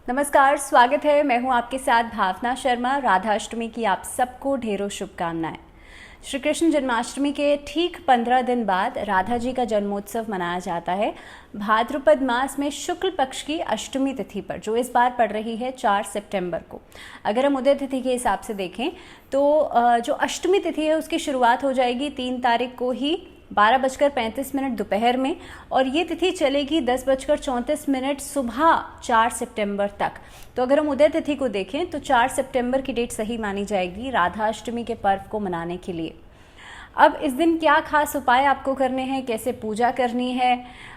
नमस्कार, स्वागत है। मैं हूं आपके साथ भावना शर्मा। राधाष्टमी की आप सबको ढेरों शुभकामनाएं। श्री कृष्ण जन्माष्टमी के ठीक 15 दिन बाद राधा जी का जन्मोत्सव मनाया जाता है भाद्रपद मास में शुक्ल पक्ष की अष्टमी तिथि पर, जो इस बार पड़ रही है 4 सितंबर को। अगर हम उदय तिथि के हिसाब से देखें तो जो अष्टमी तिथि है उसकी शुरुआत हो जाएगी 3 तारीख को ही 12:35 दोपहर में, और ये तिथि चलेगी 10:34 सुबह 4 सितंबर तक। तो अगर हम उदय तिथि को देखें तो 4 सितंबर की डेट सही मानी जाएगी राधाष्टमी के पर्व को मनाने के लिए। अब इस दिन क्या खास उपाय आपको करने हैं, कैसे पूजा करनी है,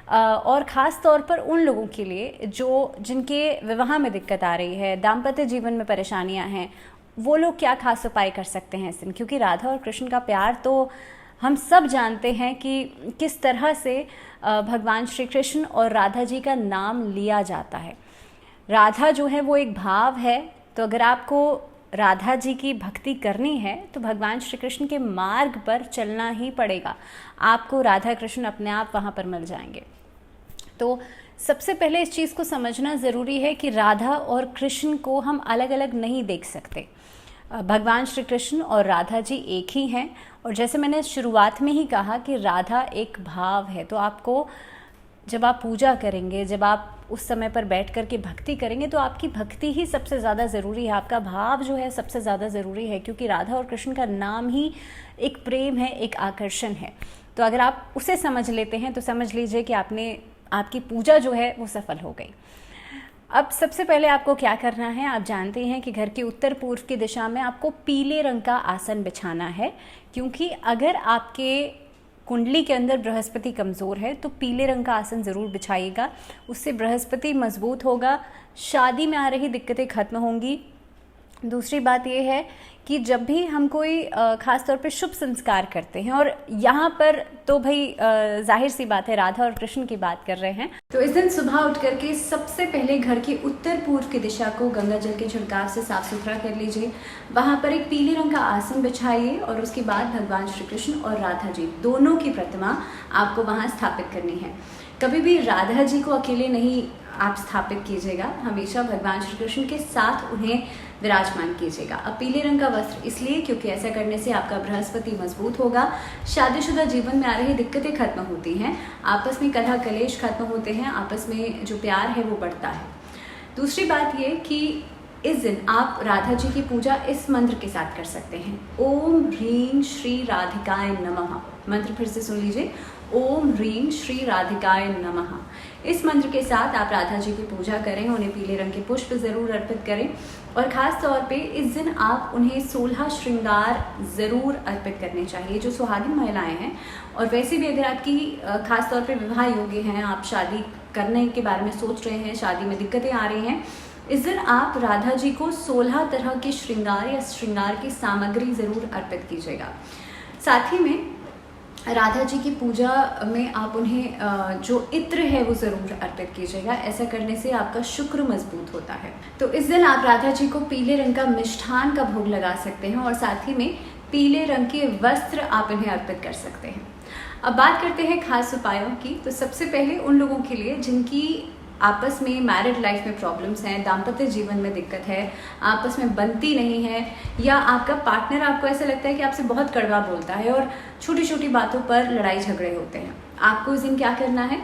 और ख़ास तौर पर उन लोगों के लिए जिनके विवाह में दिक्कत आ रही है, दाम्पत्य जीवन में परेशानियां हैं, वो लोग क्या खास उपाय कर सकते हैं इस दिन। क्योंकि राधा और कृष्ण का प्यार तो हम सब जानते हैं कि किस तरह से भगवान श्री कृष्ण और राधा जी का नाम लिया जाता है। राधा जो है वो एक भाव है, तो अगर आपको राधा जी की भक्ति करनी है तो भगवान श्री कृष्ण के मार्ग पर चलना ही पड़ेगा। आपको राधा कृष्ण अपने आप वहाँ पर मिल जाएंगे। तो सबसे पहले इस चीज़ को समझना ज़रूरी है कि राधा और कृष्ण को हम अलग अलग नहीं देख सकते। भगवान श्री कृष्ण और राधा जी एक ही हैं, और जैसे मैंने शुरुआत में ही कहा कि राधा एक भाव है। तो आपको जब आप पूजा करेंगे, जब आप उस समय पर बैठ कर के भक्ति करेंगे, तो आपकी भक्ति ही सबसे ज़्यादा ज़रूरी है, आपका भाव जो है सबसे ज़्यादा ज़रूरी है। क्योंकि राधा और कृष्ण का नाम ही एक प्रेम है, एक आकर्षण है। तो अगर आप उसे समझ लेते हैं तो समझ लीजिए कि आपकी पूजा जो है वो सफल हो गई। अब सबसे पहले आपको क्या करना है, आप जानते हैं कि घर के उत्तर पूर्व की दिशा में आपको पीले रंग का आसन बिछाना है। क्योंकि अगर आपके कुंडली के अंदर बृहस्पति कमज़ोर है तो पीले रंग का आसन ज़रूर बिछाइएगा। उससे बृहस्पति मजबूत होगा, शादी में आ रही दिक्कतें खत्म होंगी। दूसरी बात यह है कि जब भी हम कोई ख़ास तौर पे शुभ संस्कार करते हैं, और यहाँ पर तो भाई जाहिर सी बात है राधा और कृष्ण की बात कर रहे हैं, तो इस दिन सुबह उठ करके सबसे पहले घर के उत्तर पूर्व की दिशा को गंगा जल के छिड़काव से साफ सुथरा कर लीजिए। वहाँ पर एक पीले रंग का आसन बिछाइए, और उसके बाद भगवान श्री कृष्ण और राधा जी दोनों की प्रतिमा आपको वहाँ स्थापित करनी है। कभी भी राधा जी को अकेले नहीं आप स्थापित कीजिएगा, हमेशा भगवान श्री कृष्ण के साथ उन्हें विराजमान कीजिएगा। अब पीले रंग का वस्त्र इसलिए क्योंकि ऐसा करने से आपका बृहस्पति मजबूत होगा, शादीशुदा जीवन में आ रही दिक्कतें खत्म होती हैं, आपस में कलह कलेश खत्म होते हैं, आपस में जो प्यार है वो बढ़ता है। दूसरी बात ये कि इस दिन आप राधा जी की पूजा इस मंत्र के साथ कर सकते हैं, ओम ह्रीं श्री राधिकाय नमः। मंत्र फिर से सुन लीजिए, ओम ह्रीं श्री राधिकाय नमः। इस मंत्र के साथ आप राधा जी की पूजा करें, उन्हें पीले रंग के पुष्प ज़रूर अर्पित करें, और ख़ास तौर पे इस दिन आप उन्हें 16 श्रृंगार ज़रूर अर्पित करने चाहिए जो सुहागिन महिलाएं हैं। और वैसे भी अगर आपकी ख़ास तौर पे विवाह योग्य हैं, आप शादी करने के बारे में सोच रहे हैं, शादी में दिक्कतें आ रही हैं, इस दिन आप राधा जी को 16 तरह के श्रृंगार या श्रृंगार की सामग्री ज़रूर अर्पित कीजिएगा। साथ ही में राधा जी की पूजा में आप उन्हें जो इत्र है वो ज़रूर अर्पित कीजिएगा। ऐसा करने से आपका शुक्र मजबूत होता है। तो इस दिन आप राधा जी को पीले रंग का मिष्ठान का भोग लगा सकते हैं, और साथ ही में पीले रंग के वस्त्र आप इन्हें अर्पित कर सकते हैं। अब बात करते हैं खास उपायों की। तो सबसे पहले उन लोगों के लिए जिनकी आपस में मैरिड लाइफ में प्रॉब्लम्स हैं, दाम्पत्य जीवन में दिक्कत है, आपस में बनती नहीं है, या आपका पार्टनर आपको ऐसा लगता है कि आपसे बहुत कड़वा बोलता है और छोटी छोटी बातों पर लड़ाई झगड़े होते हैं, आपको इस दिन क्या करना है,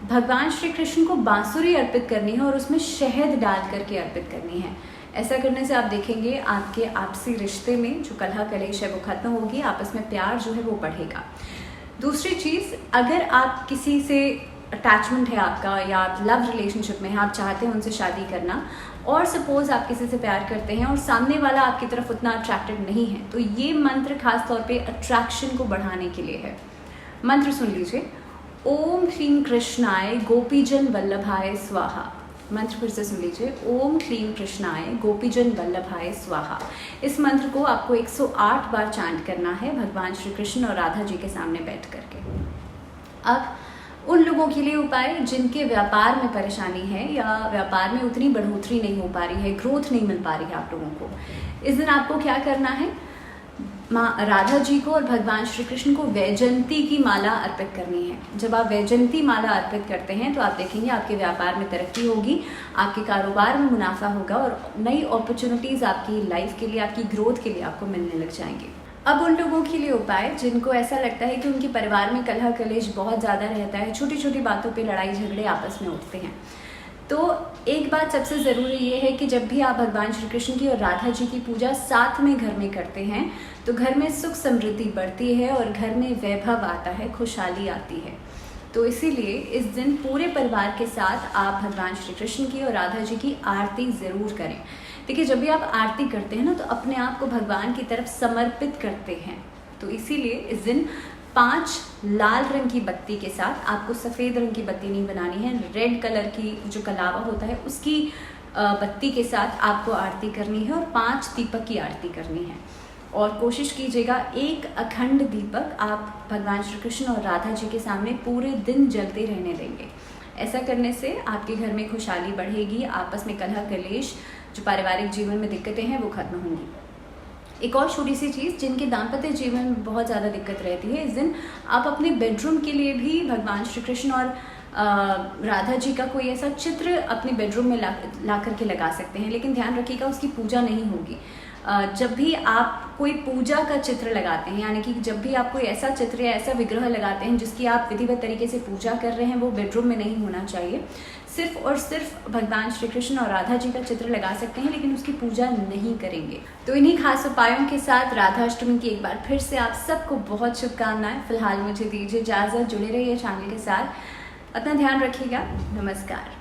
भगवान श्री कृष्ण को बांसुरी अर्पित करनी है और उसमें शहद डाल करके अर्पित करनी है। ऐसा करने से आप देखेंगे आपके आपसी रिश्ते में जो कलह कलेश है वो खत्म होगी, आपस में प्यार जो है वो बढ़ेगा। दूसरी चीज़, अगर आप किसी से अटैचमेंट है आपका, या आप लव रिलेशनशिप में हैं, आप चाहते हैं उनसे शादी करना, और सपोज आप किसी से प्यार करते हैं और सामने वाला आपकी तरफ उतना अट्रैक्टेड नहीं है, तो ये मंत्र खास तौर पे अट्रैक्शन को बढ़ाने के लिए है। मंत्र सुन लीजिए, ओम ह्रीं कृष्णाय गोपीजन वल्लभाय स्वाहा। मंत्र फिर से सुन लीजिए, ओम ह्रीं कृष्णाय गोपीजन वल्लभाय स्वाहा। इस मंत्र को आपको 108 बार चांट करना है भगवान श्री कृष्ण और राधा जी के सामने बैठ करके। अब उन लोगों के लिए उपाय जिनके व्यापार में परेशानी है, या व्यापार में उतनी बढ़ोतरी नहीं हो पा रही है, ग्रोथ नहीं मिल पा रही है आप लोगों को, इस दिन आपको क्या करना है, माँ राधा जी को और भगवान श्री कृष्ण को वैजयंती की माला अर्पित करनी है। जब आप वैजयंती माला अर्पित करते हैं तो आप देखेंगे आपके व्यापार में तरक्की होगी, आपके कारोबार में मुनाफा होगा और नई अपॉर्चुनिटीज़ आपकी लाइफ के लिए, आपकी ग्रोथ के लिए आपको मिलने लग जाएंगे। अब उन लोगों के लिए उपाय जिनको ऐसा लगता है कि उनके परिवार में कलह कलेश बहुत ज़्यादा रहता है, छोटी छोटी बातों पे लड़ाई झगड़े आपस में उठते हैं, तो एक बात सबसे ज़रूरी ये है कि जब भी आप भगवान श्री कृष्ण की और राधा जी की पूजा साथ में घर में करते हैं तो घर में सुख समृद्धि बढ़ती है और घर में वैभव आता है, खुशहाली आती है। तो इसीलिए इस दिन पूरे परिवार के साथ आप भगवान श्री कृष्ण की और राधा जी की आरती ज़रूर करें। देखिए, जब भी आप आरती करते हैं ना तो अपने आप को भगवान की तरफ समर्पित करते हैं। तो इसीलिए इस दिन 5 लाल रंग की बत्ती के साथ, आपको सफ़ेद रंग की बत्ती नहीं बनानी है, रेड कलर की जो कलावा होता है उसकी बत्ती के साथ आपको आरती करनी है और 5 दीपक की आरती करनी है। और कोशिश कीजिएगा एक अखंड दीपक आप भगवान श्री कृष्ण और राधा जी के सामने पूरे दिन जलते रहने देंगे। ऐसा करने से आपके घर में खुशहाली बढ़ेगी, आपस में कलह कलेश, जो पारिवारिक जीवन में दिक्कतें हैं वो खत्म होंगी। एक और छोटी सी चीज़, जिनके दाम्पत्य जीवन में बहुत ज़्यादा दिक्कत रहती है, इस दिन आप अपने बेडरूम के लिए भी भगवान श्री कृष्ण और राधा जी का कोई ऐसा चित्र अपने बेडरूम में ला करके लगा सकते हैं, लेकिन ध्यान रखिएगा उसकी पूजा नहीं होगी। जब भी आप कोई पूजा का चित्र लगाते हैं, यानी कि जब भी आप कोई ऐसा चित्र या ऐसा विग्रह लगाते हैं जिसकी आप विधिवत तरीके से पूजा कर रहे हैं, वो बेडरूम में नहीं होना चाहिए। सिर्फ और सिर्फ भगवान श्री कृष्ण और राधा जी का चित्र लगा सकते हैं, लेकिन उसकी पूजा नहीं करेंगे। तो इन्हीं खास उपायों के साथ राधाष्टमी की एक बार फिर से आप सबको बहुत शुभकामनाएं। फिलहाल मुझे दीजिए इजाज़त, जुड़े रहिए चैनल के साथ, अपना ध्यान रखिएगा। नमस्कार।